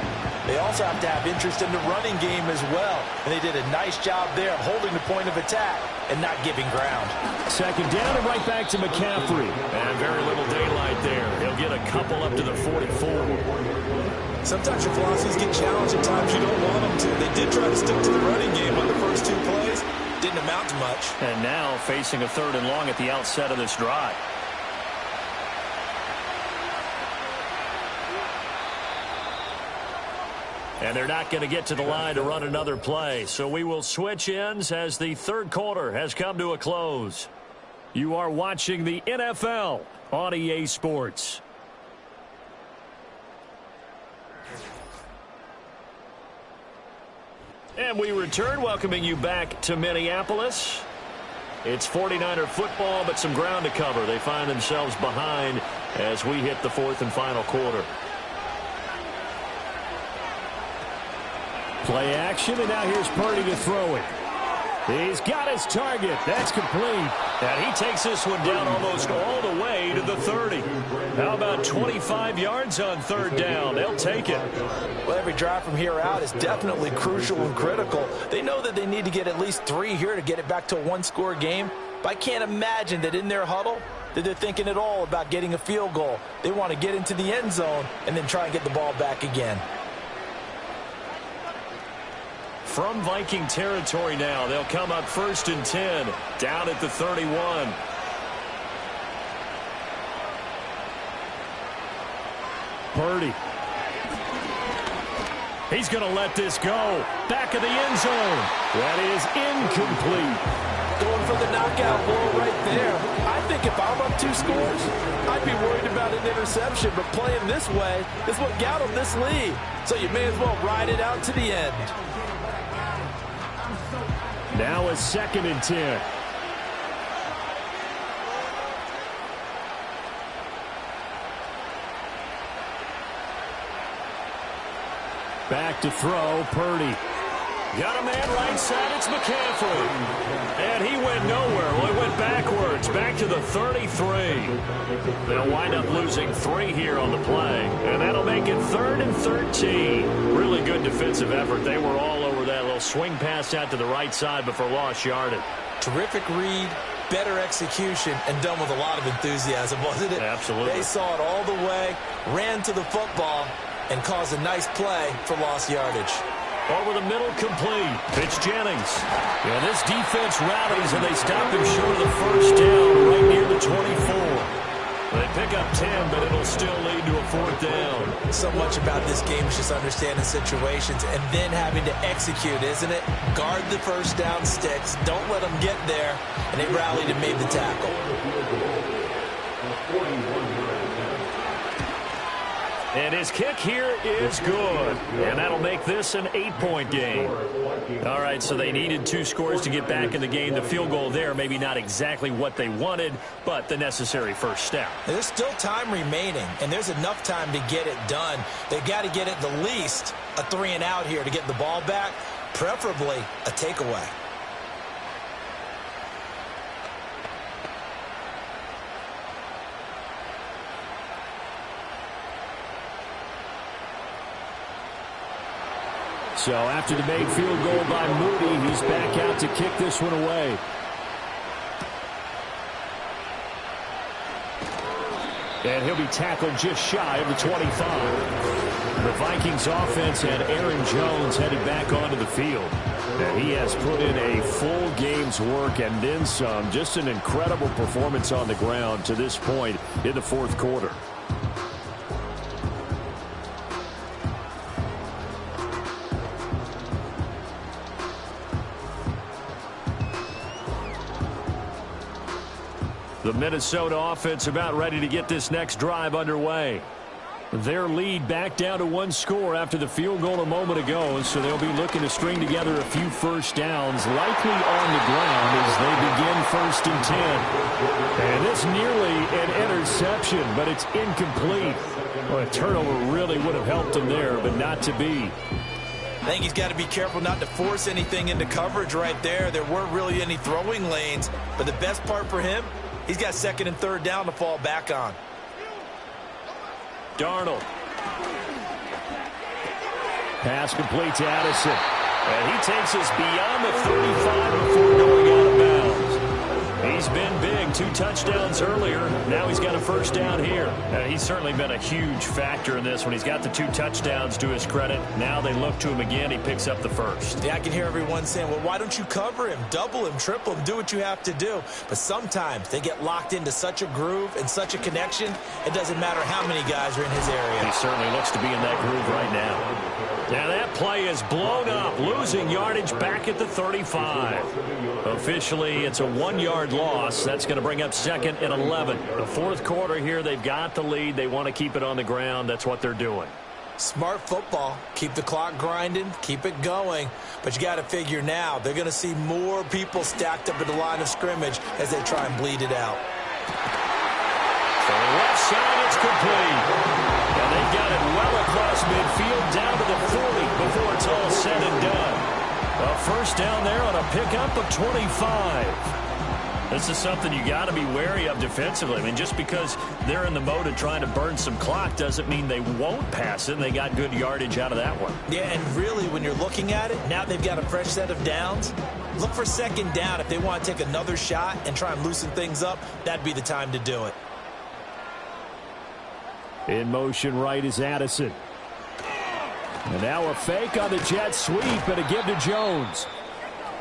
they also have to have interest in the running game as well. And they did a nice job there of holding the point of attack and not giving ground. 2nd down and right back to McCaffrey. And very little daylight there. He'll get a couple up to the 44. Sometimes your philosophies get challenged at times you don't want them to. They did try to stick to the running game on the first 2 plays. Didn't amount to much. And now facing a 3rd and long at the outset of this drive. And they're not going to get to the line to run another play. So we will switch ends as the 3rd quarter has come to a close. You are watching the NFL on EA Sports. And we return, welcoming you back to Minneapolis. It's 49er football, but some ground to cover. They find themselves behind as we hit the 4th and final quarter. Play action, and now here's Purdy to throw it. He's got his target. That's complete. And he takes this one down almost all the way to the 30. How about 25 yards on 3rd down? They'll take it. Well, every drive from here out is definitely crucial and critical. They know that they need to get at least 3 here to get it back to a 1-score game. But I can't imagine that in their huddle that they're thinking at all about getting a field goal. They want to get into the end zone and then try and get the ball back again. From Viking territory now, they'll come up 1st and 10, down at the 31. Purdy. He's going to let this go. Back of the end zone. That is incomplete. Going for the knockout blow right there. I think if I'm up 2 scores, I'd be worried about an interception. But playing this way is what got them this lead. So you may as well ride it out to the end. Now a 2nd and 10. Back to throw, Purdy. Got a man right side. It's McCaffrey. And he went nowhere. Well, he went backwards, back to the 33. They'll wind up losing 3 here on the play. And that'll make it 3rd and 13. Really good defensive effort. They were all over that little swing pass out to the right side before lost yardage. Terrific read, better execution, and done with a lot of enthusiasm, wasn't it? Absolutely. They saw it all the way, ran to the football, and caused a nice play for lost yardage. Over the middle, complete. Pitch Jennings. Yeah, this defense rallies, and they stop him short of the first down right near the 24. They pick up 10, but it'll still lead to a 4th down. So much about this game is just understanding situations and then having to execute, isn't it? Guard the first down sticks. Don't let them get there. And they rallied and made the tackle. And his kick here is good. And that'll make this an 8-point game. All right, so they needed 2 scores to get back in the game. The field goal there, maybe not exactly what they wanted, but the necessary first step. There's still time remaining, and there's enough time to get it done. They've got to get at the least a 3 and out here to get the ball back, preferably a takeaway. So after the made field goal by Moody, he's back out to kick this one away. And he'll be tackled just shy of the 25. The Vikings offense had Aaron Jones headed back onto the field. And he has put in a full game's work and then some. Just an incredible performance on the ground to this point in the 4th quarter. The Minnesota offense about ready to get this next drive underway. Their lead back down to 1 score after the field goal a moment ago, so they'll be looking to string together a few first downs, likely on the ground as they begin 1st and 10. And it's nearly an interception, but it's incomplete. Well, a turnover really would have helped him there, but not to be. I think he's got to be careful not to force anything into coverage right there. There weren't really any throwing lanes, but the best part for him, he's got 2nd and 3rd down to fall back on. Darnold. Pass complete to Addison. And he takes us beyond the 35 before going out of bounds. He's been big. 2 touchdowns earlier. Now he's got a first down here. He's certainly been a huge factor in this when he's got the 2 touchdowns to his credit. Now they look to him again. He picks up the first. Yeah, I can hear everyone saying, well, why don't you cover him, double him, triple him, do what you have to do. But sometimes they get locked into such a groove and such a connection, it doesn't matter how many guys are in his area. He certainly looks to be in that groove right now. Now that play is blown up, losing yardage back at the 35. Officially, it's a 1-yard loss. That's going to bring up 2nd and 11. The 4th quarter here, they've got the lead. They want to keep it on the ground. That's what they're doing. Smart football. Keep the clock grinding. Keep it going. But you got to figure now, they're going to see more people stacked up at the line of scrimmage as they try and bleed it out. For the left side, it's complete. And they've got it well across midfield down to the 40 before it's all said and done. A first down there on a pickup of 25. This is something you got to be wary of defensively. I mean, just because they're in the mode of trying to burn some clock doesn't mean they won't pass it. They got good yardage out of that one. Yeah, and really, when you're looking at it, now they've got a fresh set of downs. Look for 2nd down. If they want to take another shot and try and loosen things up, that'd be the time to do it. In motion right is Addison. And now a fake on the jet sweep and a give to Jones.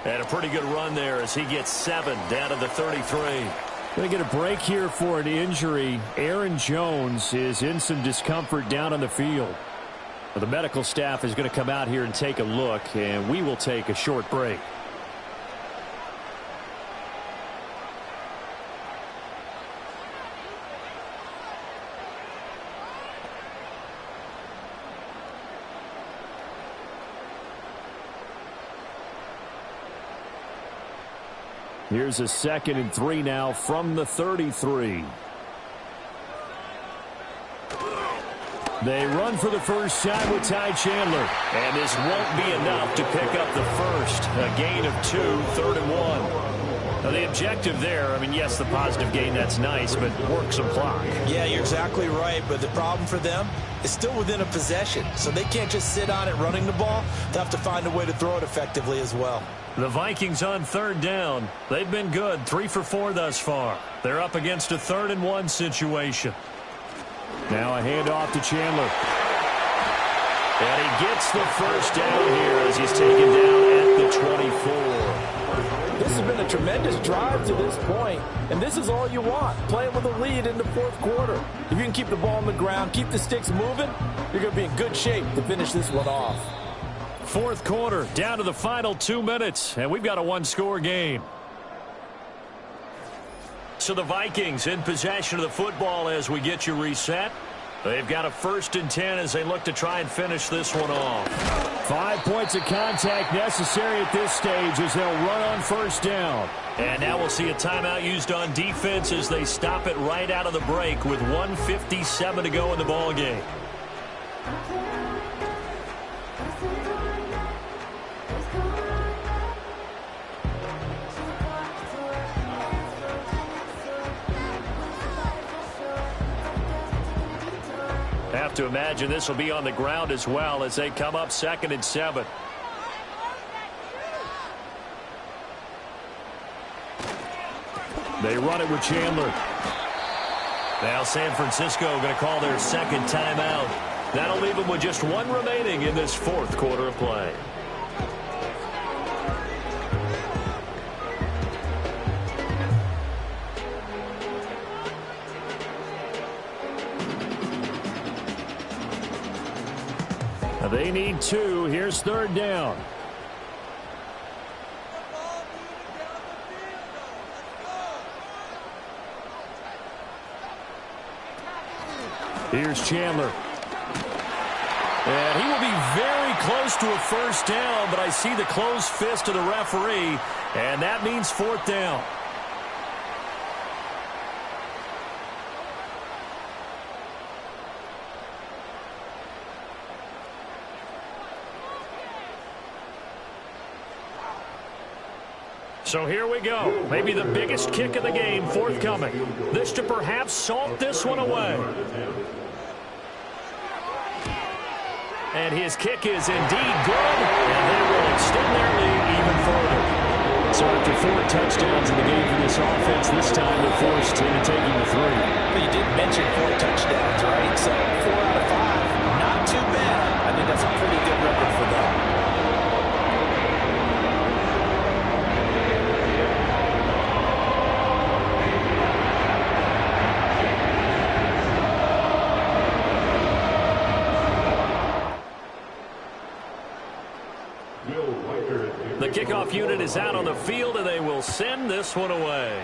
And a pretty good run there as he gets 7 down to the 33. Going to get a break here for an injury. Aaron Jones is in some discomfort down on the field. The medical staff is going to come out here and take a look, and we will take a short break. Here's a 2nd and 3 now from the 33. They run for the first time with Ty Chandler. And this won't be enough to pick up the first. A gain of 2, 3rd and 1. Now, the objective there, I mean, yes, the positive gain, that's nice, but work some clock. Yeah, you're exactly right, but the problem for them is still within a possession, so they can't just sit on it running the ball. They have to find a way to throw it effectively as well. The Vikings on 3rd down. They've been good, 3 for 4 thus far. They're up against a 3rd and 1 situation. Now a handoff to Chandler. And he gets the first down here as he's taken down at the 24. This has been a tremendous drive to this point, and this is all you want, playing with a lead in the 4th quarter. If you can keep the ball on the ground, keep the sticks moving, you're going to be in good shape to finish this one off. 4th quarter, down to the final 2 minutes, and we've got a one-score game. So the Vikings in possession of the football as we get you reset. They've got a 1st and 10 as they look to try and finish this one off. 5 points of contact necessary at this stage as they'll run on 1st down. And now we'll see a timeout used on defense as they stop it right out of the break with 1:57 to go in the ball game. Have to imagine this will be on the ground as well as they come up 2nd and 7. They run it with Chandler. Now San Francisco going to call their 2nd timeout. That'll leave them with just 1 remaining in this 4th quarter of play. They need 2. Here's 3rd down. Here's Chandler. And he will be very close to a 1st down, but I see the closed fist of the referee, and that means 4th down. So here we go. Maybe the biggest kick of the game forthcoming. This to perhaps salt this one away. And his kick is indeed good, and they will extend their lead even further. So after 4 touchdowns in the game for this offense, this time they're forced into taking the 3. But you did mention 4 touchdowns, right? So 4 out of 5, not too bad. I think that's a pretty good record for them. The kickoff unit is out on the field, and they will send this one away.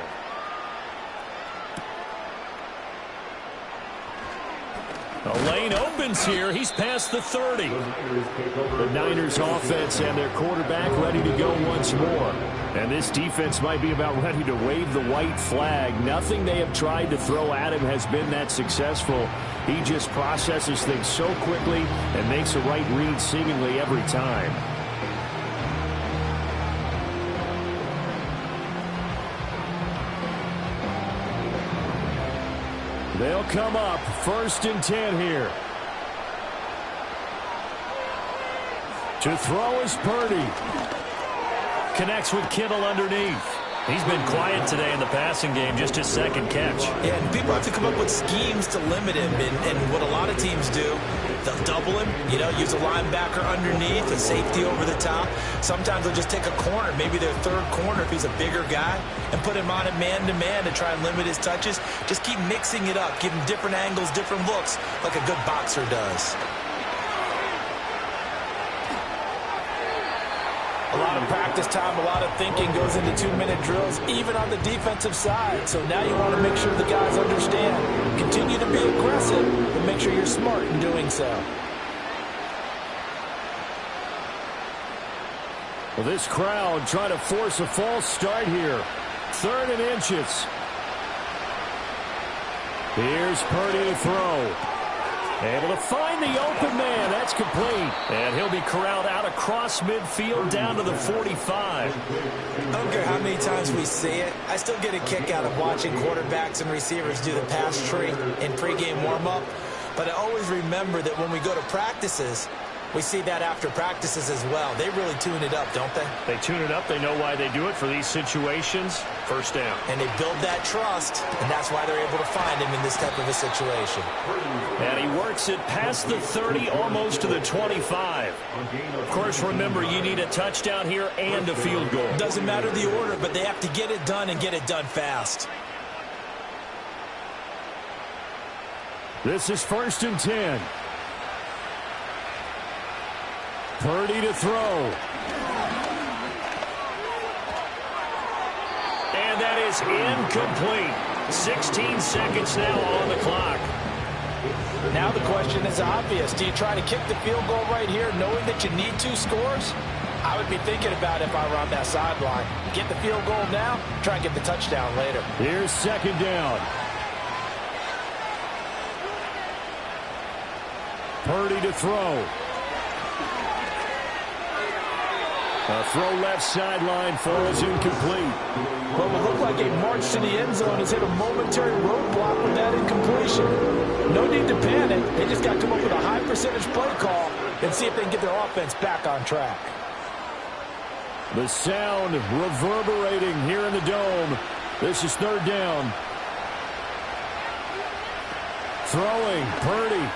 The lane opens here. He's past the 30. The Niners offense and their quarterback ready to go once more. And this defense might be about ready to wave the white flag. Nothing they have tried to throw at him has been that successful. He just processes things so quickly and makes a right read seemingly every time. They'll come up 1st and 10 here. To throw is Purdy. Connects with Kittle underneath. He's been quiet today in the passing game, just his 2nd catch. Yeah, and people have to come up with schemes to limit him, and what a lot of teams do, they'll double him, use a linebacker underneath, a safety over the top. Sometimes they'll just take a corner, maybe their 3rd corner if he's a bigger guy, and put him on it man-to-man to try and limit his touches. Just keep mixing it up, give him different angles, different looks, like a good boxer does. A lot of practice time, a lot of thinking goes into 2-minute drills, even on the defensive side. So now you want to make sure the guys understand. Continue to be aggressive, but make sure you're smart in doing so. Well, this crowd trying to force a false start here. 3rd and inches. Here's Purdy to throw. Able to find the open man. That's complete. And he'll be corralled out across midfield down to the 45. I don't care how many times we see it. I still get a kick out of watching quarterbacks and receivers do the pass tree in pregame warm-up. But I always remember that when we go to practices, we see that after practices as well. They really tune it up, don't they? They tune it up. They know why they do it for these situations. First down. And they build that trust, and that's why they're able to find him in this type of a situation. And he works it past the 30, almost to the 25. Of course, remember, you need a touchdown here and a field goal. Doesn't matter the order, but they have to get it done and get it done fast. This is 1st and 10. Purdy to throw. And that is incomplete. 16 seconds now on the clock. Now the question is obvious. Do you try to kick the field goal right here knowing that you need 2 scores? I would be thinking about it if I were on that sideline. Get the field goal now, try and get the touchdown later. Here's 2nd down. Purdy to throw. A throw left sideline falls incomplete. What would look like a march to the end zone has hit a momentary roadblock with that incompletion. No need to panic. They just got to come up with a high percentage play call and see if they can get their offense back on track. The sound reverberating here in the dome. This is 3rd down. Throwing, Purdy.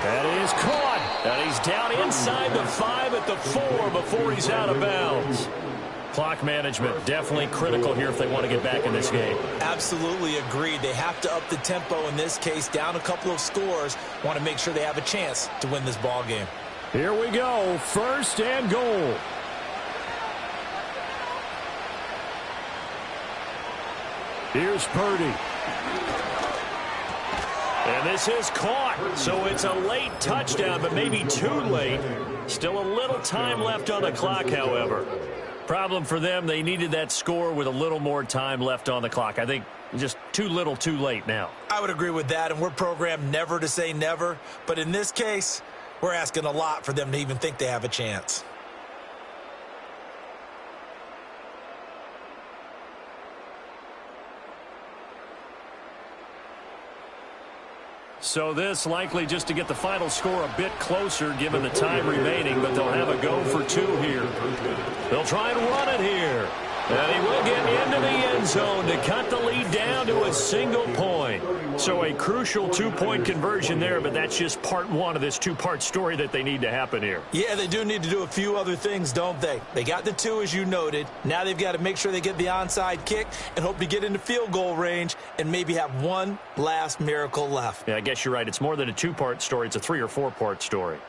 That is caught. And he's down inside the 5 at the 4 before he's out of bounds. Clock management definitely critical here if they want to get back in this game. Absolutely agreed. They have to up the tempo in this case, down a couple of scores. Want to make sure they have a chance to win this ball game. Here we go. 1st and goal. Here's Purdy. And this is caught, so it's a late touchdown, but maybe too late. Still a little time left on the clock, however. Problem for them, they needed that score with a little more time left on the clock. I think just too little, too late now. I would agree with that, and we're programmed never to say never. But in this case, we're asking a lot for them to even think they have a chance. So this likely just to get the final score a bit closer given the time remaining, but they'll have a go for 2 here. They'll try and run it here. And he will get into the end zone to cut the lead down to a single point. So a crucial 2-point conversion there, but that's just part 1 of this 2-part story that they need to happen here. Yeah, they do need to do a few other things, don't they? They got the 2, as you noted. Now they've got to make sure they get the onside kick and hope to get into field goal range and maybe have one last miracle left. Yeah, I guess you're right. It's more than a 2-part story. It's a 3- or 4-part story.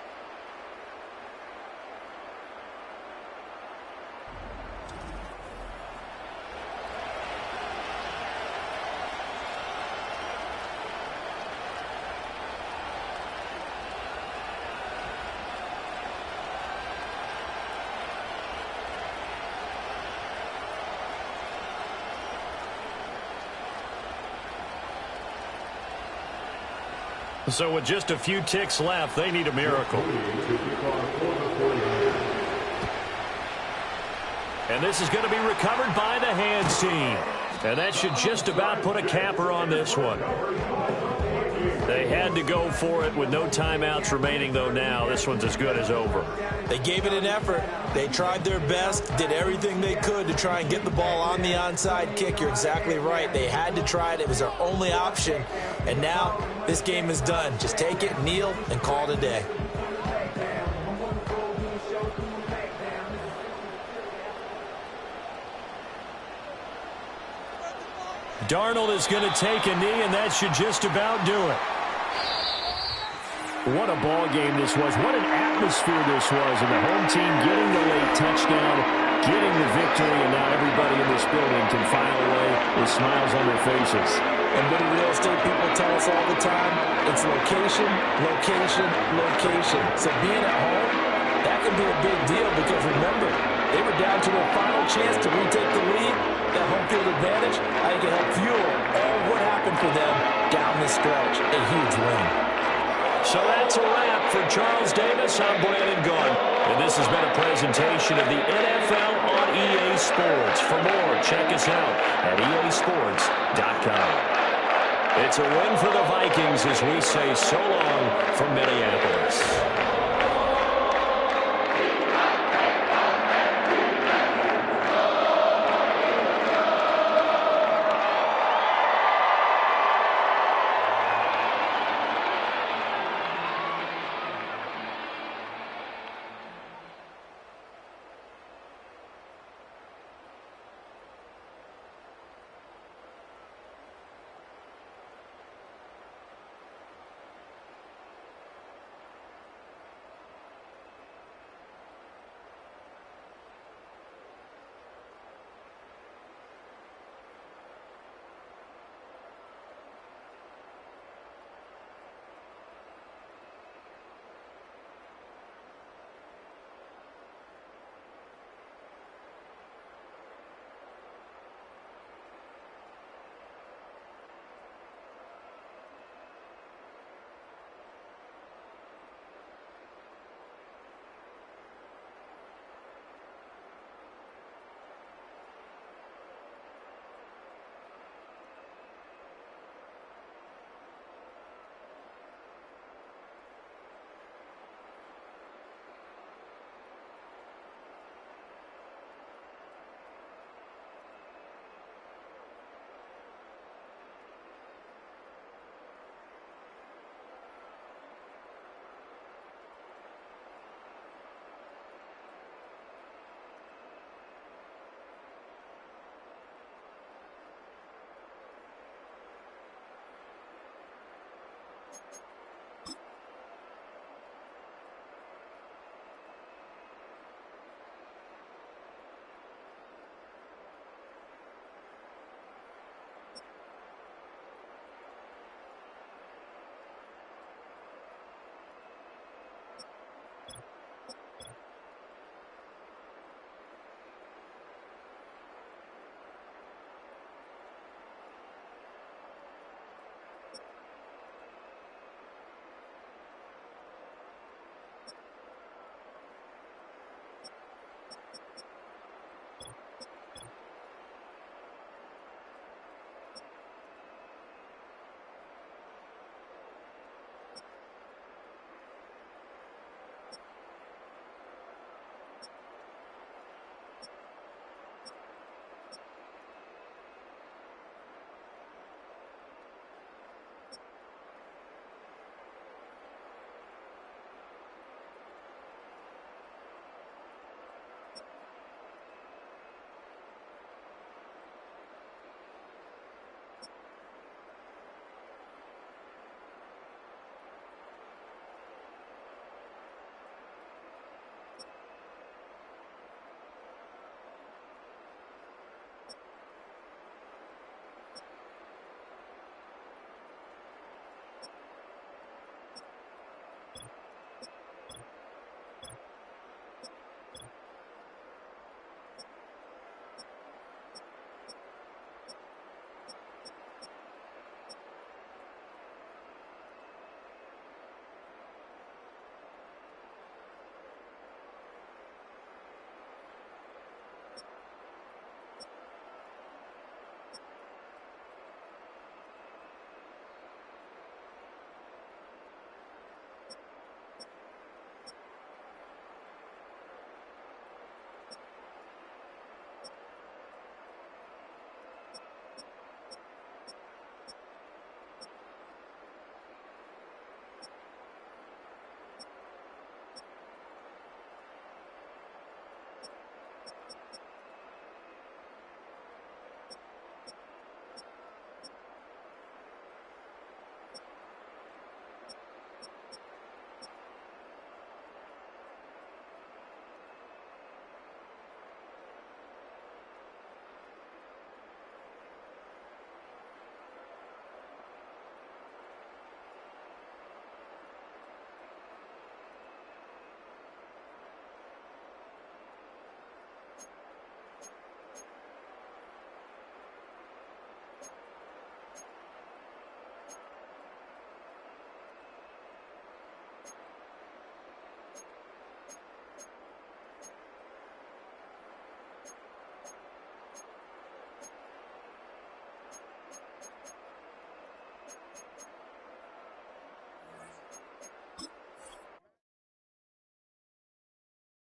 So with just a few ticks left, they need a miracle. And this is going to be recovered by the hands team. And that should just about put a capper on this one. They had to go for it with no timeouts remaining, though now. This one's as good as over. They gave it an effort. They tried their best, did everything they could to try and get the ball on the onside kick. You're exactly right. They had to try it. It was their only option. And now this game is done. Just take it, kneel, and call it a day. Darnold is going to take a knee, and that should just about do it. What a ball game this was. What an atmosphere this was. And the home team getting the late touchdown, getting the victory, and now everybody in this building can file away with smiles on their faces. And what do real estate people tell us all the time? It's location, location, location. So being at home, that can be a big deal because remember, they were down to their final chance to retake the lead. That home field advantage, I think it helped fuel all what happened for them down the stretch. A huge win. So that's a wrap for Charles Davis. I'm Brandon Gunn. And this has been a presentation of the NFL on EA Sports. For more, check us out at easports.com. It's a win for the Vikings as we say so long from Minneapolis.